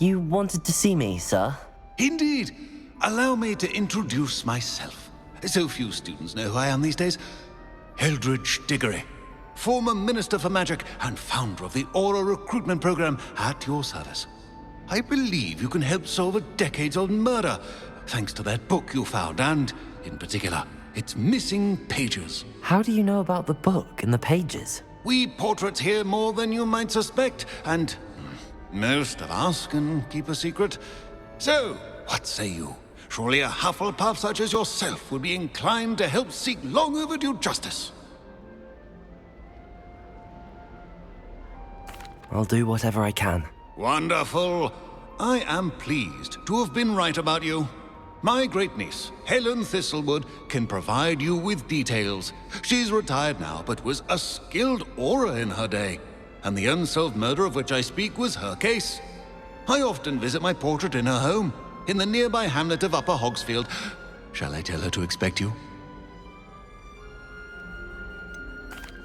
You wanted to see me, sir? Indeed. Allow me to introduce myself. So few students know who I am these days. Eldridge, former Minister for Magic and founder of the Aura Recruitment Program, at your service. I believe you can help solve a decades-old murder, thanks to that book you found, and, in particular, its missing pages. How do you know about the book and the pages? We portraits hear more than you might suspect, and most of us can keep a secret. So, what say you? Surely a Hufflepuff such as yourself would be inclined to help seek long overdue justice. I'll do whatever I can. Wonderful. I am pleased to have been right about you. My great-niece, Helen Thistlewood, can provide you with details. She's retired now, but was a skilled aura in her day. And the unsolved murder of which I speak was her case. I often visit my portrait in her home, in the nearby hamlet of Upper Hogsfield. Shall I tell her to expect you?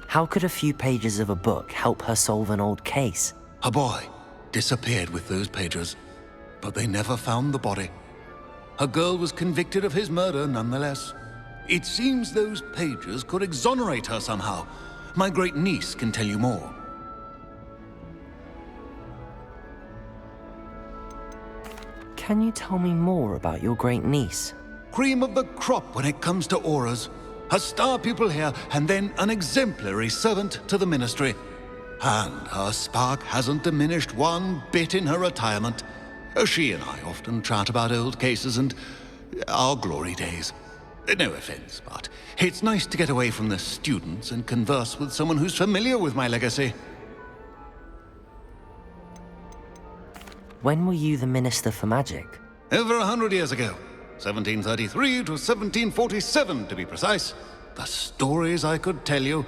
How could a few pages of a book help her solve an old case? A boy disappeared with those pages, but they never found the body. A girl was convicted of his murder nonetheless. It seems those pages could exonerate her somehow. My great-niece can tell you more. Can you tell me more about your great-niece? Cream of the crop when it comes to auras. A star pupil here, and then an exemplary servant to the ministry. And her spark hasn't diminished one bit in her retirement. She and I often chat about old cases and our glory days. No offense, but it's nice to get away from the students and converse with someone who's familiar with my legacy. When were you the Minister for Magic? Over 100 years ago. 1733 to 1747, to be precise. The stories I could tell you.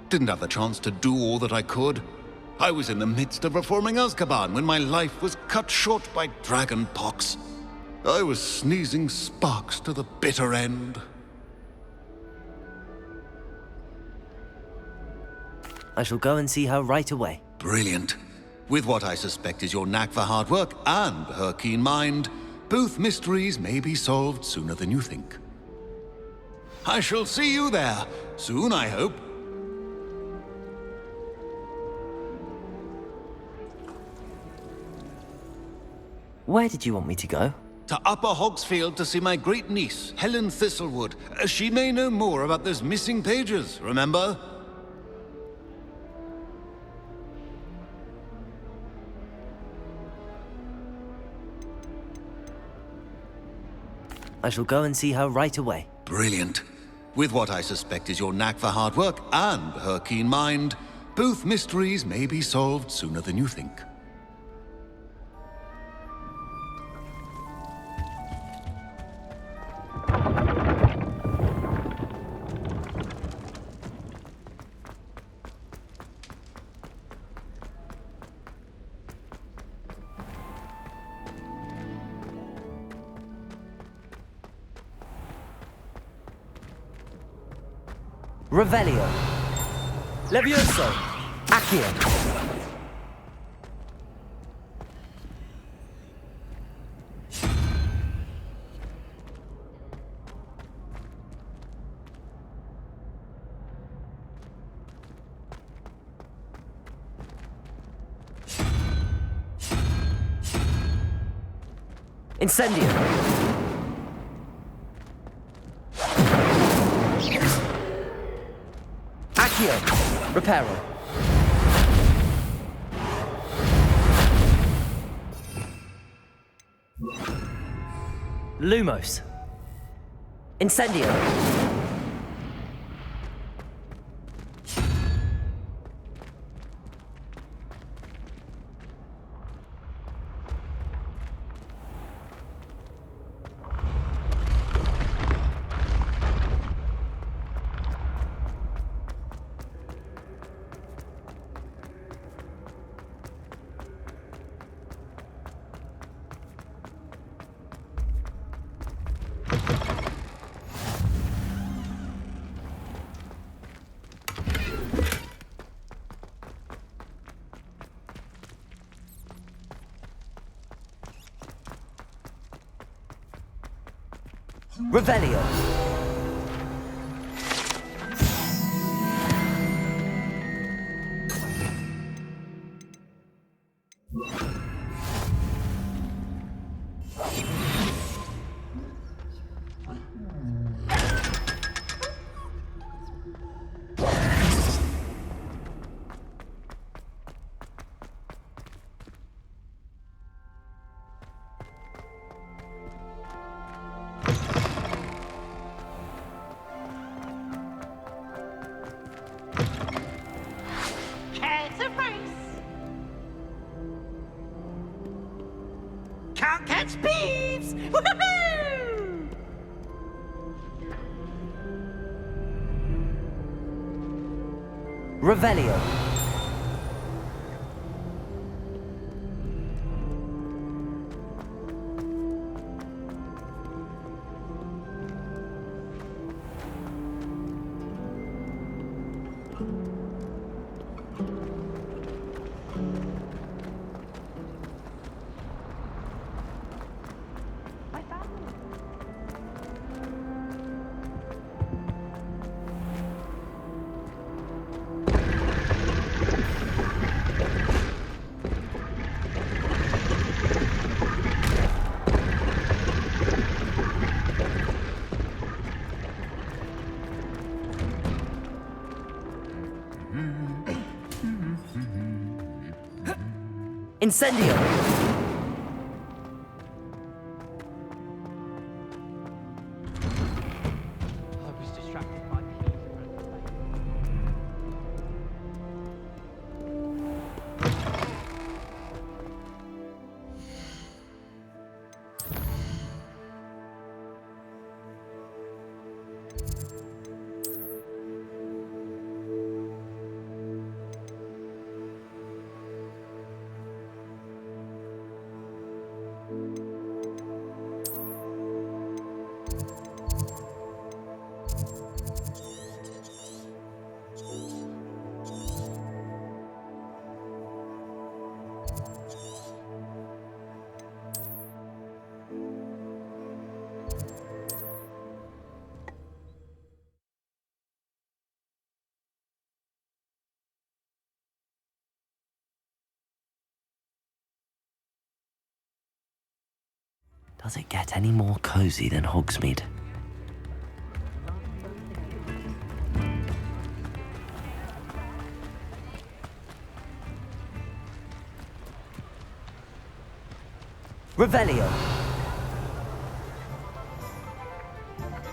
Didn't have the chance to do all that I could. I was in the midst of reforming Azkaban when my life was cut short by dragon pox. I was sneezing sparks to the bitter end. I shall go and see her right away. Brilliant. With what I suspect is your knack for hard work and her keen mind, both mysteries may be solved sooner than you think. I shall see you there, soon I hope. Where did you want me to go? To Upper Hogsfield to see my great-niece, Helen Thistlewood. She may know more about those missing pages, remember? I shall go and see her right away. Brilliant. With what I suspect is your knack for hard work and her keen mind, both mysteries may be solved sooner than you think. Revelio. Levioso. Accio. Incendio. Accio. Reparo. Lumos. Incendio. Revelio. Can't catch beeves! Woohoo! Revelio. Incendio! I was distracted by keys. Does it get any more cozy than Hogsmeade? Revelio.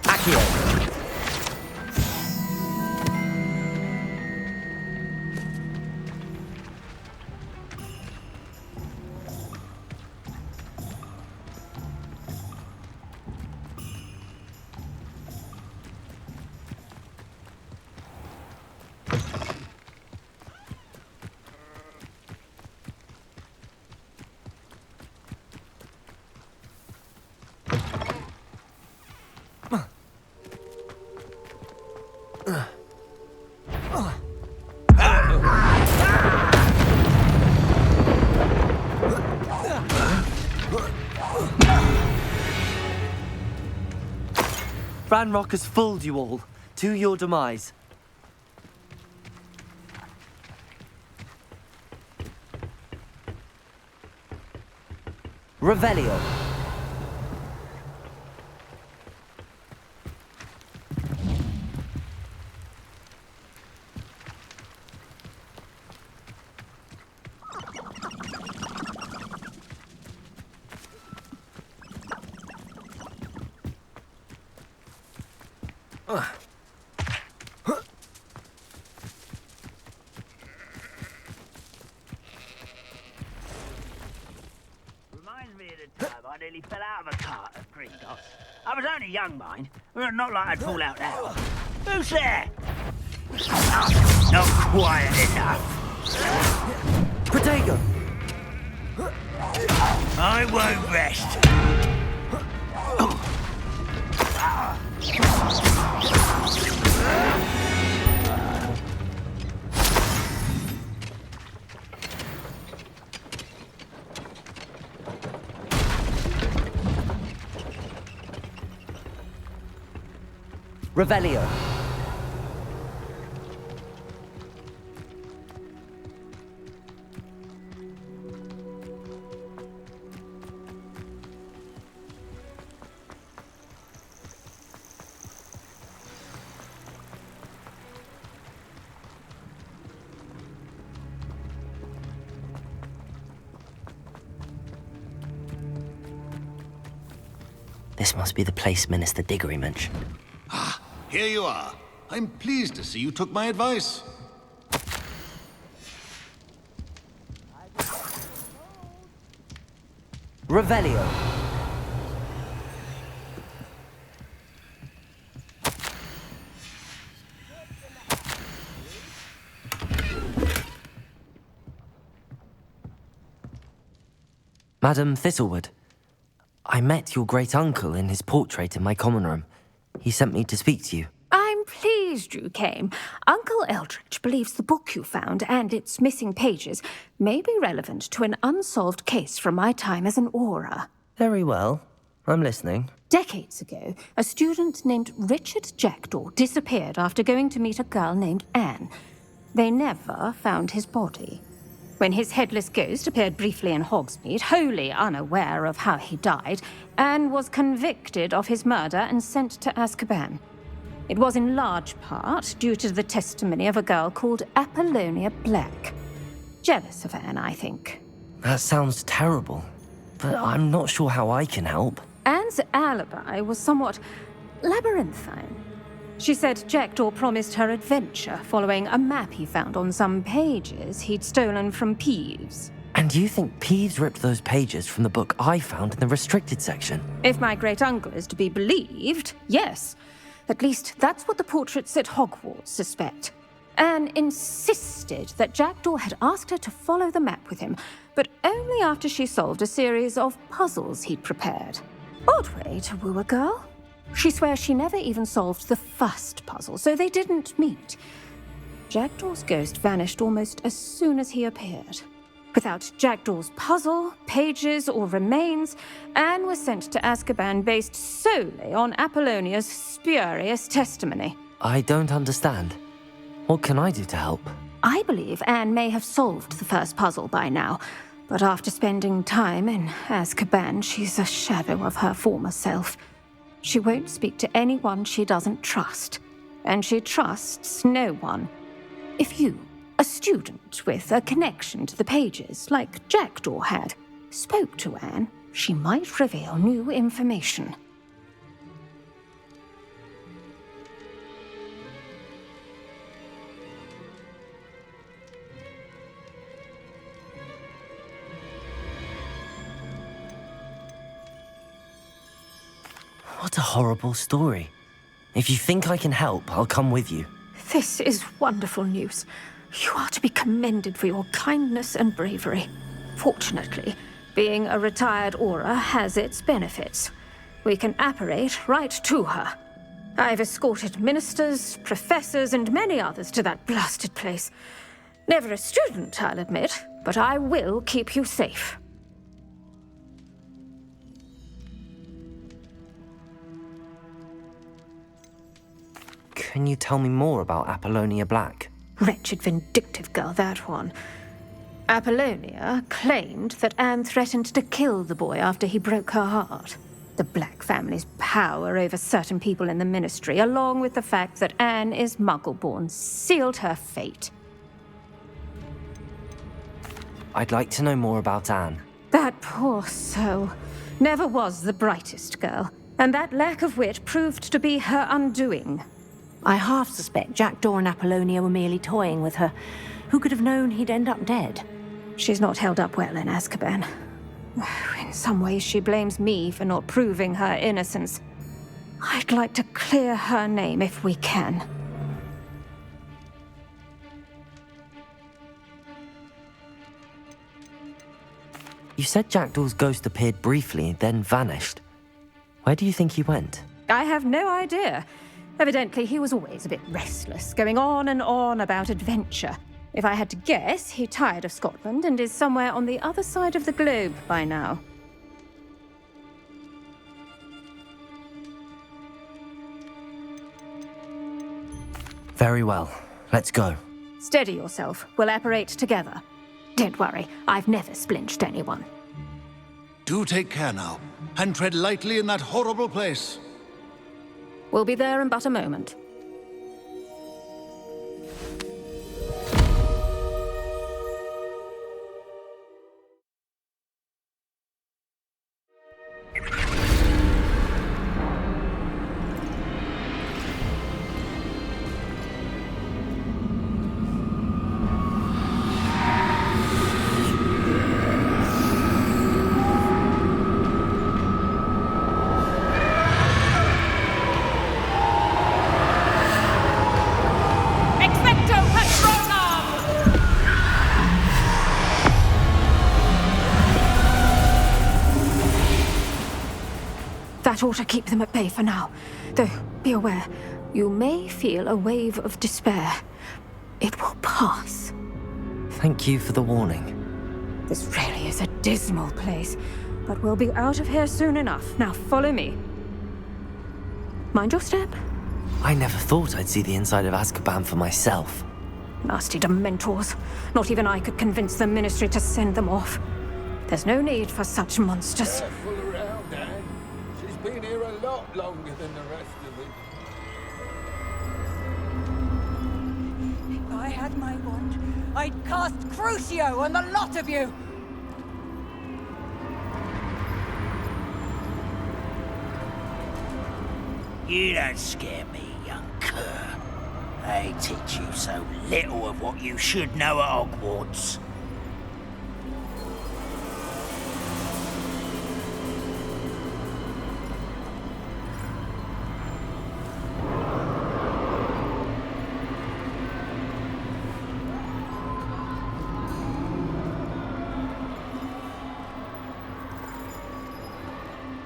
Accio. Ranrock has fooled you all, to your demise. Revelio. Reminds me of the time I nearly fell out of a cart at Gringotts. I was only young, mind. Not like I'd fall out now. Who's there? Not quiet enough. Protego! I won't rest. Revelio. This must be the place Minister Diggory mentioned. Ah, here you are. I'm pleased to see you took my advice. Revelio. Madam Thistlewood, I met your great-uncle in his portrait in my common room. He sent me to speak to you. I'm pleased you came. Uncle Eldridge believes the book you found and its missing pages may be relevant to an unsolved case from my time as an aura. Very well. I'm listening. Decades ago, a student named Richard Jackdaw disappeared after going to meet a girl named Anne. They never found his body. When his headless ghost appeared briefly in Hogsfield, wholly unaware of how he died, Anne was convicted of his murder and sent to Azkaban. It was in large part due to the testimony of a girl called Apollonia Black. Jealous of Anne, I think. That sounds terrible, but I'm not sure how I can help. Anne's alibi was somewhat labyrinthine. She said Jackdaw promised her adventure following a map he found on some pages he'd stolen from Peeves. And you think Peeves ripped those pages from the book I found in the restricted section? If my great-uncle is to be believed, yes. At least that's what the portraits at Hogwarts suspect. Anne insisted that Jackdaw had asked her to follow the map with him, but only after she solved a series of puzzles he'd prepared. Odd way to woo a girl. She swears she never even solved the first puzzle, so they didn't meet. Jackdaw's ghost vanished almost as soon as he appeared. Without Jackdaw's puzzle, pages, or remains, Anne was sent to Azkaban based solely on Apollonia's spurious testimony. I don't understand. What can I do to help? I believe Anne may have solved the first puzzle by now, but after spending time in Azkaban, she's a shadow of her former self. She won't speak to anyone she doesn't trust, and she trusts no one. If you, a student with a connection to the pages, like Jackdaw had, spoke to Anne, she might reveal new information. What a horrible story. If you think I can help, I'll come with you. This is wonderful news. You are to be commended for your kindness and bravery. Fortunately, being a retired aura has its benefits. We can apparate right to her. I've escorted ministers, professors, and many others to that blasted place. Never a student, I'll admit, but I will keep you safe. Can you tell me more about Apollonia Black? Wretched, vindictive girl, that one. Apollonia claimed that Anne threatened to kill the boy after he broke her heart. The Black family's power over certain people in the Ministry, along with the fact that Anne is Muggle-born, sealed her fate. I'd like to know more about Anne. That poor soul never was the brightest girl, and that lack of wit proved to be her undoing. I half suspect Jackdaw and Apollonia were merely toying with her. Who could have known he'd end up dead? She's not held up well in Azkaban. In some ways, she blames me for not proving her innocence. I'd like to clear her name if we can. You said Jackdaw's ghost appeared briefly, then vanished. Where do you think he went? I have no idea. Evidently, he was always a bit restless, going on and on about adventure. If I had to guess, he tired of Scotland and is somewhere on the other side of the globe by now. Very well. Let's go. Steady yourself. We'll apparate together. Don't worry, I've never splinched anyone. Do take care now, and tread lightly in that horrible place. We'll be there in but a moment. That ought to keep them at bay for now. Though, be aware, you may feel a wave of despair. It will pass. Thank you for the warning. This really is a dismal place, but we'll be out of here soon enough. Now follow me. Mind your step. I never thought I'd see the inside of Azkaban for myself. Nasty Dementors. Not even I could convince the Ministry to send them off. There's no need for such monsters. Careful around, Anne. She's been here a lot longer than the rest of them. If I had my wand, I'd cast Crucio on the lot of you! You don't scare me, young cur. They teach you so little of what you should know at Hogwarts.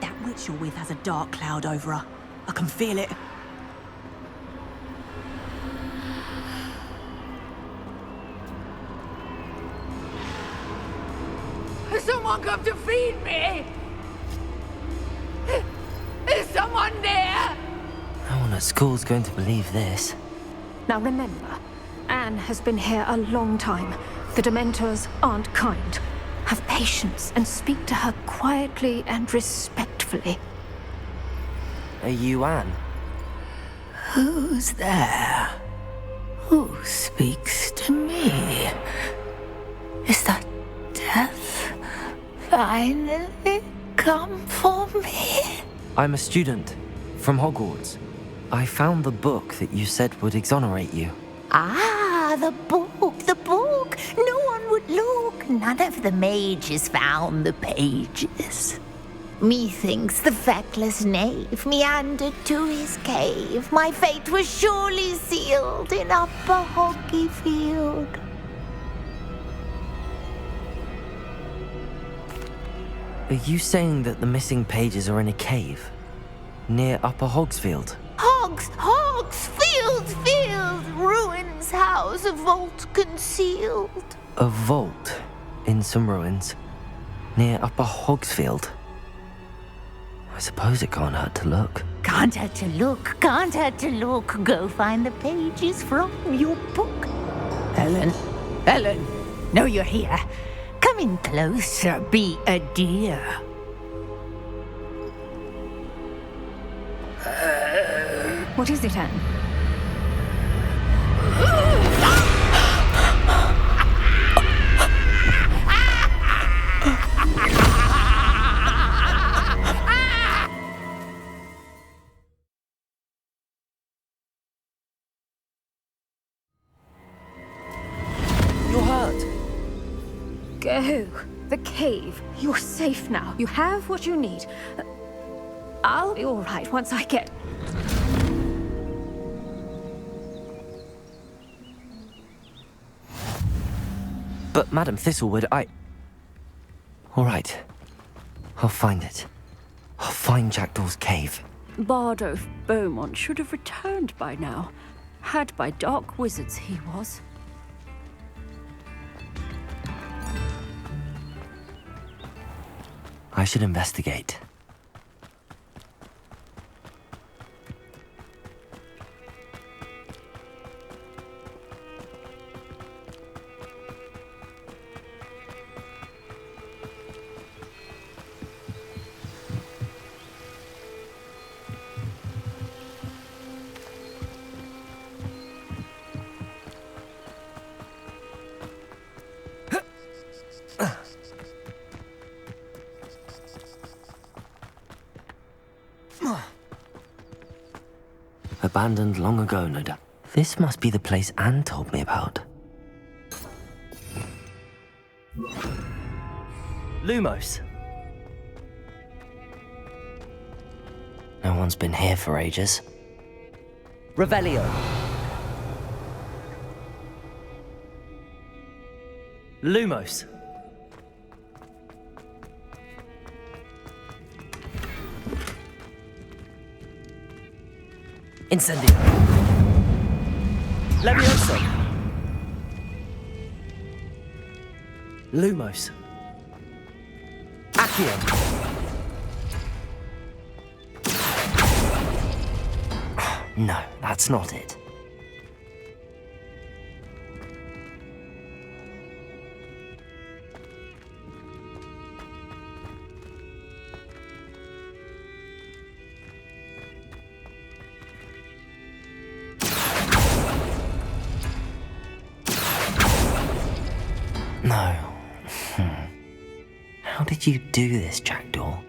That witch you're with has a dark cloud over her. I can feel it. Has someone come to feed me? Is someone there? No one at school's going to believe this. Now remember, Anne has been here a long time. The Dementors aren't kind. Have patience and speak to her quietly and respectfully. Are you Anne? Who's there? Who speaks to me? Is that death finally come for me? I'm a student from Hogwarts. I found the book that you said would exonerate you. Ah, the book, the book. No one would look. None of the mages found the pages. Methinks the feckless knave meandered to his cave. My fate was surely sealed in Upper Hogsfield. Are you saying that the missing pages are in a cave? Near Upper Hogsfield? Hogsfield, ruins house, a vault concealed. A vault in some ruins near Upper Hogsfield? I suppose it can't hurt to look. Can't hurt to look, can't hurt to look. Go find the pages from your book. Helen, know you're here. Come in closer, be a dear. What is it, Anne? You're hurt. Go. The cave. You're safe now. You have what you need. I'll be all right once I get... But Madam Thistlewood, all right. I'll find it. I'll find Jackdaw's cave. Bardolph Beaumont should have returned by now. Had by dark wizards he was. I should investigate. abandoned long ago, no doubt. This must be the place Anne told me about. Lumos. No one's been here for ages. Revelio. Lumos. Incendio. Levioso. Lumos. Accio. No, that's not it. No. How did you do this, Jackdaw?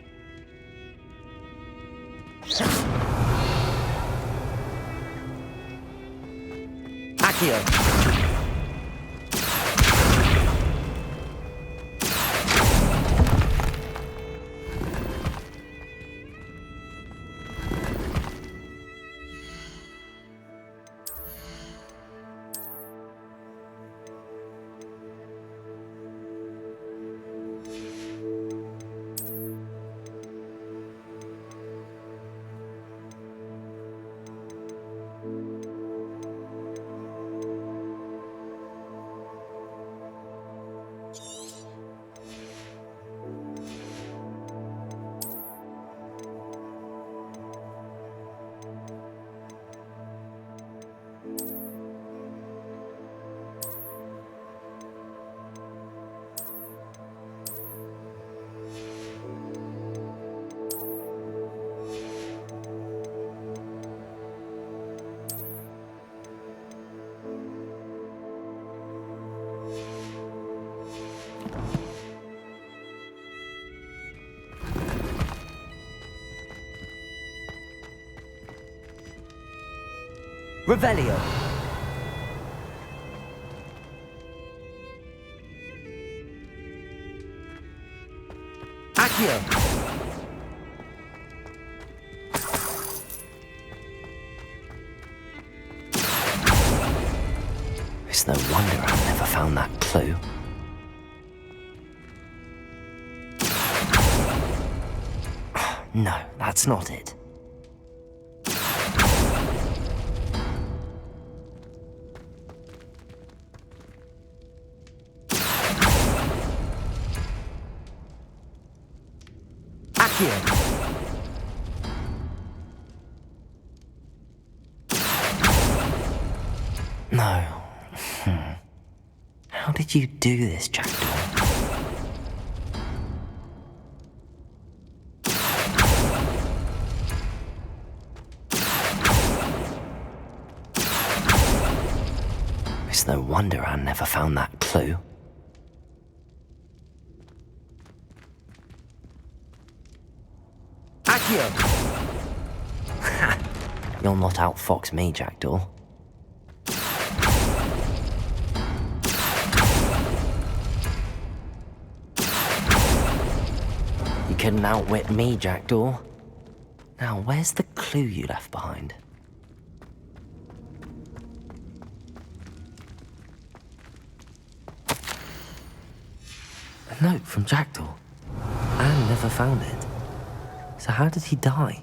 Accio. Revelio. Accio. It's no wonder I never found that clue. No, that's not it. No. How did you do this, Jackdaw? It's no wonder I never found that clue. You'll not outfox me, Jackdaw. You couldn't outwit me, Jackdaw. Now, where's the clue you left behind? A note from Jackdaw. Anne never found it. So how did he die?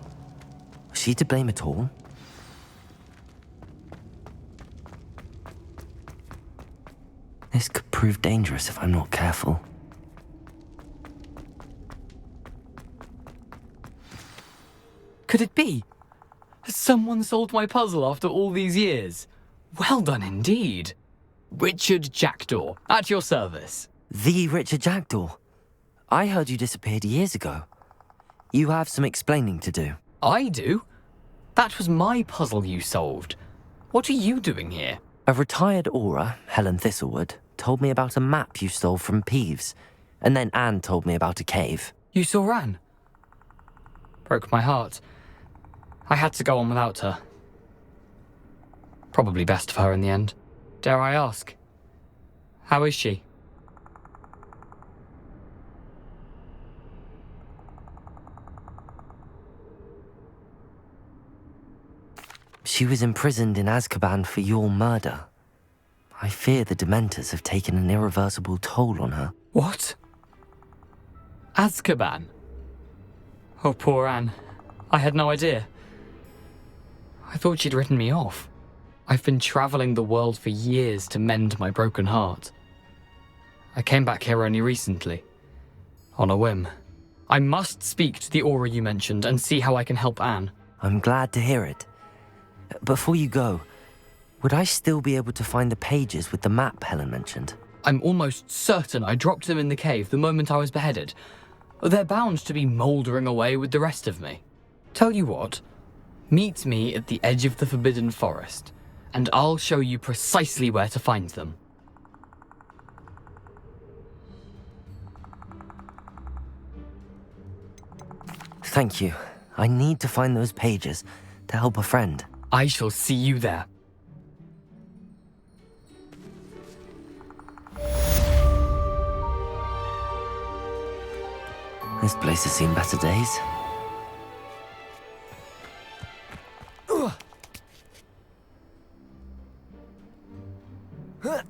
Was she to blame at all? This could prove dangerous if I'm not careful. Could it be? Has someone solved my puzzle after all these years? Well done indeed. Richard Jackdaw, at your service. The Richard Jackdaw? I heard you disappeared years ago. You have some explaining to do. I do? That was my puzzle you solved. What are you doing here? A retired aura, Helen Thistlewood, told me about a map you stole from Peeves, and then Anne told me about a cave. You saw Anne? Broke my heart. I had to go on without her. Probably best for her in the end. Dare I ask? How is she? She was imprisoned in Azkaban for your murder. I fear the Dementors have taken an irreversible toll on her. What? Azkaban? Oh, poor Anne. I had no idea. I thought she'd written me off. I've been travelling the world for years to mend my broken heart. I came back here only recently, on a whim. I must speak to the Aura you mentioned and see how I can help Anne. I'm glad to hear it. Before you go, would I still be able to find the pages with the map Helen mentioned? I'm almost certain I dropped them in the cave the moment I was beheaded. They're bound to be mouldering away with the rest of me. Tell you what, meet me at the edge of the Forbidden Forest, and I'll show you precisely where to find them. Thank you. I need to find those pages to help a friend. I shall see you there. This place has seen better days. Huh.